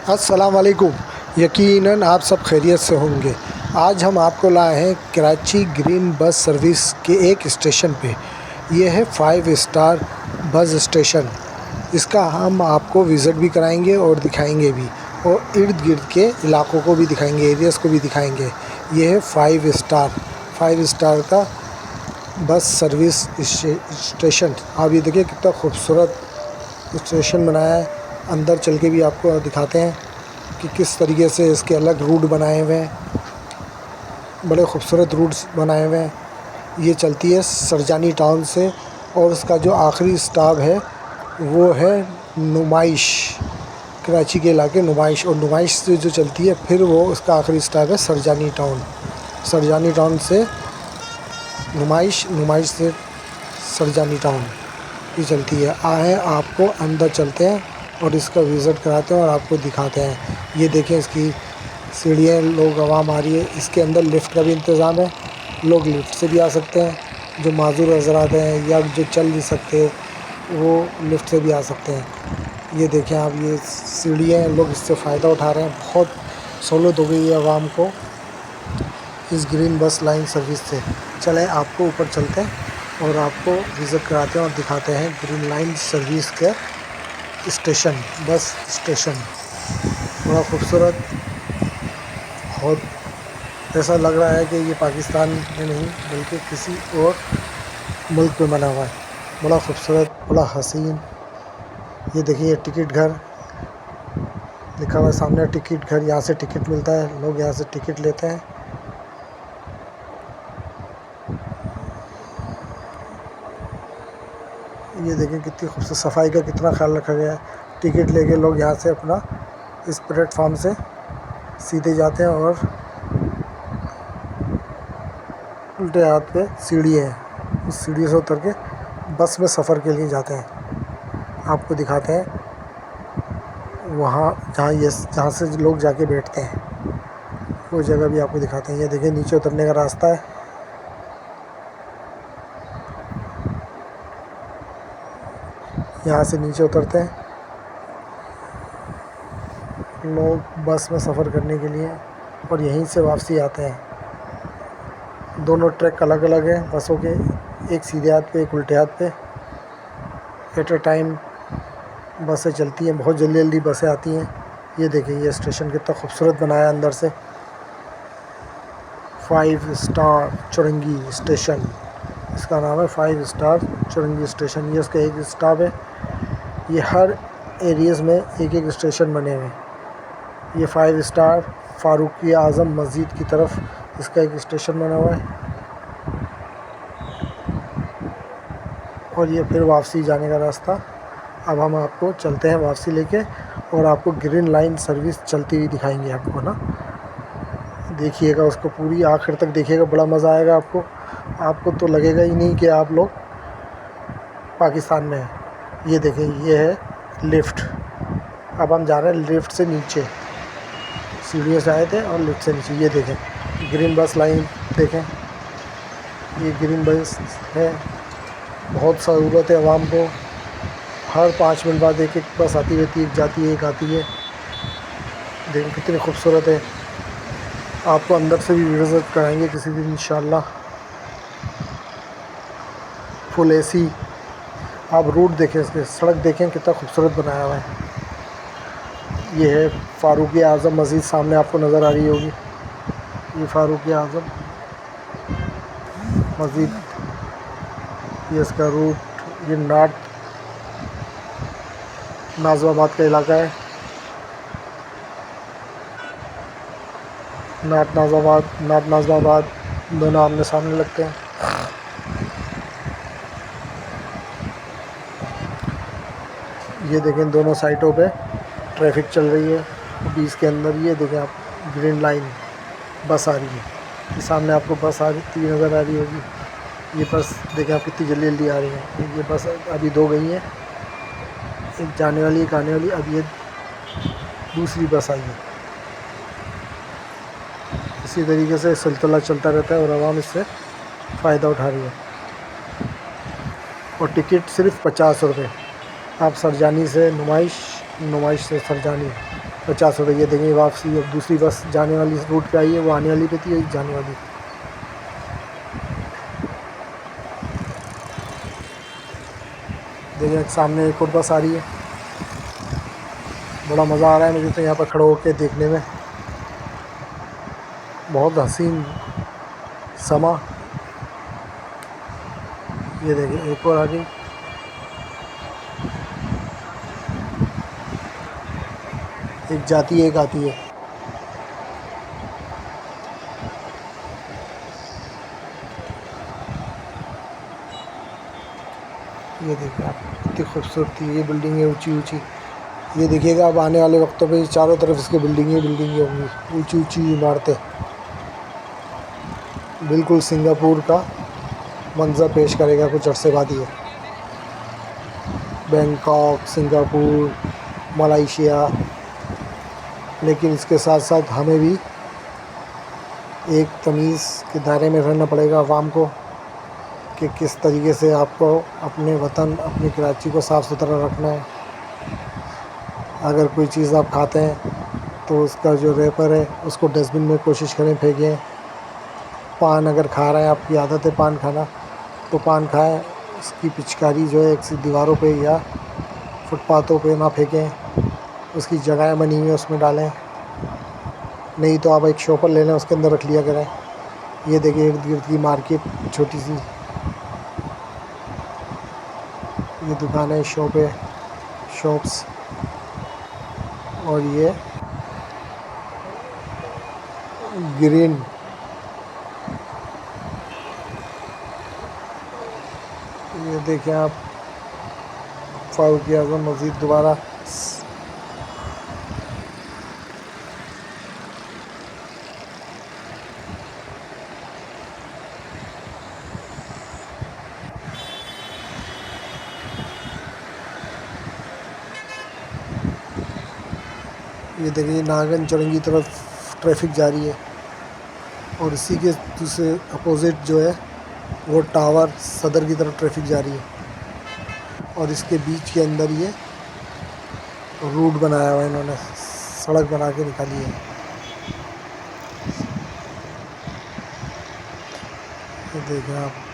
अस्सलाम वालेकुम। यकीनन आप सब खैरियत से होंगे। आज हम आपको लाए हैं कराची ग्रीन बस सर्विस के एक स्टेशन पे। ये है 5 स्टार बस स्टेशन। इसका हम आपको विज़िट भी कराएंगे और दिखाएंगे भी, और इर्द गिर्द के इलाकों को भी दिखाएंगे, एरियाज़ को भी दिखाएंगे। ये है 5 स्टार का बस सर्विस स्टेशन। आप ये देखिए कितना खूबसूरत स्टेशन बनाया है। अंदर चल के भी आपको दिखाते हैं कि किस तरीके से इसके अलग रूट बनाए हुए हैं। बड़े खूबसूरत रूट्स बनाए हुए हैं। ये चलती है सरजानी टाउन से, और उसका जो आखिरी स्टॉप है वो है नुमाइश, कराची के इलाके नुमाइश। और नुमाइश से जो चलती है फिर वो उसका आखिरी स्टॉप है सरजानी टाउन। सरजानी टाउन से नुमाइश, नुमाइश से सरजानी टाउन ये चलती है। आए आपको अंदर चलते हैं और इसका विज़िट कराते हैं और आपको दिखाते हैं। ये देखें इसकी सीढ़ियाँ, लोग आवाम आ रही है। इसके अंदर लिफ़्ट का भी इंतज़ाम है। लोग लिफ़्ट से भी आ सकते हैं। जो माज़ूर हज़रात हैं या जो चल नहीं सकते वो लिफ़्ट से भी आ सकते हैं। ये देखें आप, ये सीढ़ियाँ, लोग इससे फ़ायदा उठा रहे हैं। बहुत सहूलत हो गई है आवाम को इस ग्रीन बस लाइन सर्विस से। चलें आपको ऊपर चलते हैं और आपको विज़िट कराते हैं और दिखाते हैं ग्रीन लाइन सर्विस के स्टेशन, बस स्टेशन। बड़ा खूबसूरत, बहुत ऐसा लग रहा है कि ये पाकिस्तान में नहीं बल्कि किसी और मुल्क में बना हुआ है। बड़ा खूबसूरत, बड़ा हसीन। ये देखिए टिकट घर लिखा हुआ है सामने, टिकट घर। यहाँ से टिकट मिलता है, लोग यहाँ से टिकट लेते हैं। ये देखें कितनी खूबसूरत, सफाई का कितना ख्याल रखा गया है। टिकट लेके लोग यहाँ से अपना इस प्लेटफार्म से सीधे जाते हैं, और उल्टे हाथ पे सीढ़ी है, उस सीढ़ी से उतर के बस में सफ़र के लिए जाते हैं। आपको दिखाते हैं वहाँ जहाँ से लोग जाके बैठते हैं, वो जगह भी आपको दिखाते हैं। ये देखिए नीचे उतरने का रास्ता है। यहाँ से नीचे उतरते हैं लोग बस में सफ़र करने के लिए, और यहीं से वापसी आते हैं। दोनों ट्रैक अलग अलग हैं बसों के, एक सीधे हाथ पे, एक उल्टे हाथ पे। एट ए टाइम बसें चलती हैं, बहुत जल्दी जल्दी बसें आती हैं। ये देखिए ये स्टेशन कितना खूबसूरत बनाया अंदर से। 5 स्टार चुरंगी स्टेशन, इसका नाम है 5 स्टार चुरंगी स्टेशन। ये उसका एक स्टॉप है। ये हर एरियाज़ में एक एक स्टेशन बने हुए हैं। ये 5 स्टार फ़ारूक़ी आज़म मस्जिद की तरफ इसका एक स्टेशन बना हुआ है, और ये फिर वापसी जाने का रास्ता। अब हम आपको चलते हैं वापसी लेके, और आपको ग्रीन लाइन सर्विस चलती हुई दिखाएंगे आपको ना। देखिएगा उसको पूरी आखिर तक देखिएगा, बड़ा मज़ा आएगा आपको। आपको तो लगेगा ही नहीं कि आप लोग पाकिस्तान में हैं। ये देखें, ये है लिफ़्ट। अब हम जा रहे हैं लिफ़्ट से नीचे, सीढ़ियों से आए थे और लिफ्ट से नीचे। ये देखें ग्रीन बस लाइन, देखें ये ग्रीन बस है। बहुत सहूलत है आवाम को। हर 5 मिनट बाद एक एक बस आती रहती है, एक जाती है एक आती है। देखें कितनी खूबसूरत है। आपको अंदर से भी विज़िट कराएंगे किसी दिन इंशाल्लाह। Full AC. आप रूट देखें, इसके सड़क देखें कितना खूबसूरत बनाया हुआ है। ये है फ़ारूक़ी आज़म मस्जिद, सामने आपको नज़र आ रही होगी। ये फ़ारूक़ी आज़म मस्जिद, ये इसका रूट। ये नाज़िमाबाद का इलाका है। नाज़िमाबाद दोनों आमने सामने लगते हैं। ये देखें दोनों साइडों पे ट्रैफिक चल रही है, बीच के अंदर। ये देखें आप, ग्रीन लाइन बस आ रही है। ये सामने आपको बस आ रही नज़र आ रही होगी। ये बस देखें आप कितनी जल्दी जल्दी आ रही है। ये बस अभी 2 गई हैं, एक जाने वाली एक आने वाली। अब ये दूसरी बस आई है। इसी तरीके से सिलसिला चलता रहता है और आवाम इससे फ़ायदा उठा रही है। और टिकट सिर्फ 50 रुपये। आप सरजानी से नुमाइश, नुमाइश से सरजानी 50 रुपये। ये देंगे वापसी। अब दूसरी बस जाने वाली रूट पे आई है, वो आने वाली पे थी, एक जाने वाली। देखिए सामने एक और बस आ रही है। बड़ा मज़ा आ रहा है मुझे तो यहाँ पर खड़े होकर देखने में। बहुत हसीन समा। ये देखिए एक और आ गई। एक जाती है एक आती है। ये देखिए आप कितनी खूबसूरती है। ये बिल्डिंग है ऊंची ऊंची। ये देखिएगा अब आने वाले वक्तों पे चारों तरफ इसके बिल्डिंगें होंगी, ऊंची ऊंची इमारतें। बिल्कुल सिंगापुर का मंजर पेश करेगा कुछ अरसे बाद ये। Bangkok, Singapore, Malaysia. लेकिन इसके साथ साथ हमें भी एक तमीज़ के दायरे में रहना पड़ेगा आवाम को, कि किस तरीके से आपको अपने वतन, अपनी कराची को साफ़ सुथरा रखना है। अगर कोई चीज़ आप खाते हैं तो उसका जो रैपर है उसको डस्टबिन में कोशिश करें फेंकें। पान अगर खा रहे हैं, आपकी आदत है पान खाना, तो पान खाएं, उसकी पिचकारी जो है एक दीवारों पे या फुटपाथों पे ना फेंकें। उसकी जगह बनी हुई है उसमें डालें। नहीं तो आप एक शॉपर ले लें, उसके अंदर रख लिया करें। ये देखिए इर्द गिर्द की मार्केट छोटी सी, ये दुकानें, शॉप्स। और ये ग्रीन, ये देखें आप फारूक आज़म मस्जिद दोबारा। ये देखिए नागन चौरंगी तरफ ट्रैफिक जा रही है, और इसी के दूसरे अपोजिट जो है वो टावर सदर की तरफ ट्रैफिक जा रही है। और इसके बीच के अंदर ये रूट बनाया हुआ है, इन्होंने सड़क बना के निकाली है। ये देखें आप।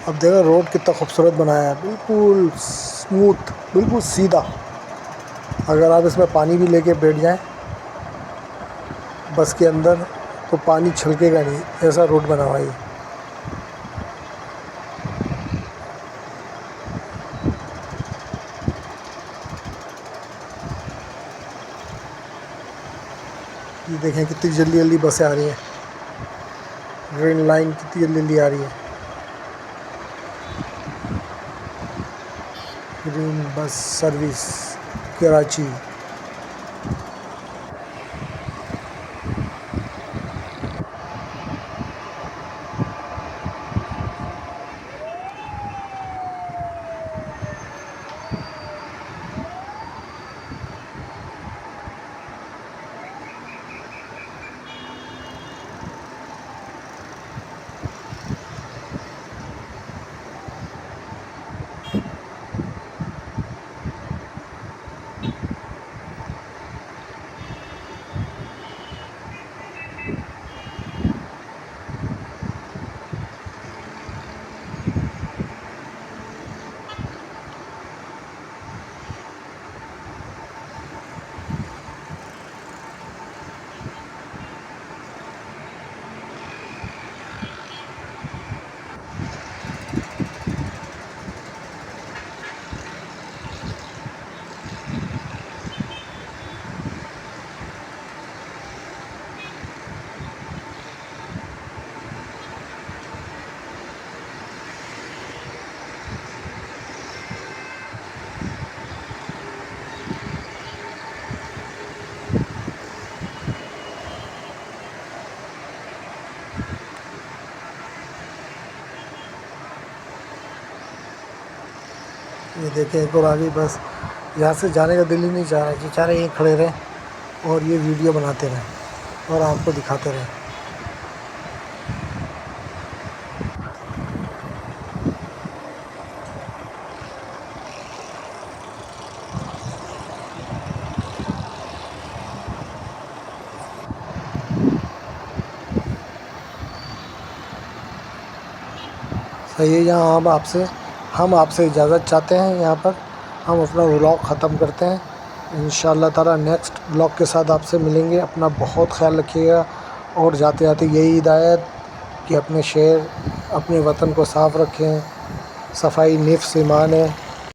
अब देखो रोड कितना खूबसूरत बनाया है, बिल्कुल स्मूथ, बिल्कुल सीधा। अगर आप इसमें पानी भी लेके बैठ जाएं बस के अंदर तो पानी छलकेगा नहीं, ऐसा रोड बना हुआ है। ये देखें कितनी जल्दी जल्दी बसें आ रही हैं। ग्रीन लाइन कितनी जल्दी जल्दी आ रही है। Green bus service Karachi. ये देखें एक और आ गई बस। यहाँ से जाने का दिल ही नहीं चाह रहा है कि चाह रहे यहीं खड़े रहें और ये वीडियो बनाते रहें और आपको दिखाते रहें। सही है। यहाँ हम आपसे इजाज़त चाहते हैं। यहाँ पर हम अपना व्लॉग ख़त्म करते हैं। इंशाअल्लाह ताला नेक्स्ट व्लॉग के साथ आपसे मिलेंगे। अपना बहुत ख्याल रखिएगा और जाते जाते यही हिदायत कि अपने शहर अपने वतन को साफ़ रखें। सफाई निफ्स ईमान है।